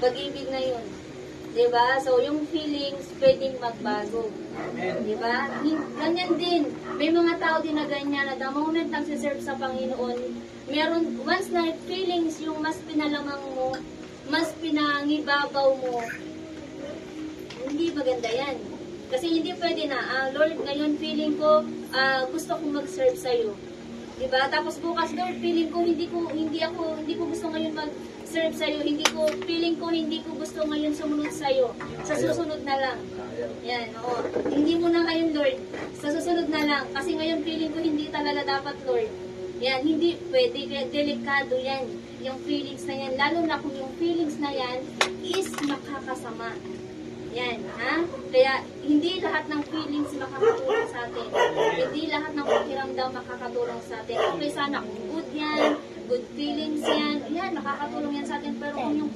pag-ibig na yun. Diba? So, yung feelings, pwedeng magbago. Diba? Ganyan din. May mga tao din na ganyan na the moment nagsiserve sa Panginoon, meron, once na feelings yung mas pinalamang mo, mas pinangibabaw mo, hindi maganda yan. Kasi hindi pwede na, Lord, ngayon feeling ko, gusto kong mag-serve sa'yo. Diba? Tapos bukas, Lord, feeling ko, hindi ko gusto ngayon mag-serve sa'yo. Feeling ko, hindi ko gusto ngayon sumunod sa'yo. Sa susunod na lang. Yan, oo. Hindi mo na ngayon, Lord. Sa susunod na lang. Kasi ngayon, feeling ko, hindi talaga dapat, Lord. Yan, hindi pwede. Kaya delikado yan. Yung feelings na yan. Lalo na kung yung feelings na yan is makakasama. Yan, ha? Kaya, hindi lahat ng feelings makakatulong sa atin. Hindi lahat ng pakiramdam makakatulong sa atin. Okay, sana good yan, good feelings yan. Yan, makakatulong yan sa atin. Pero kung yung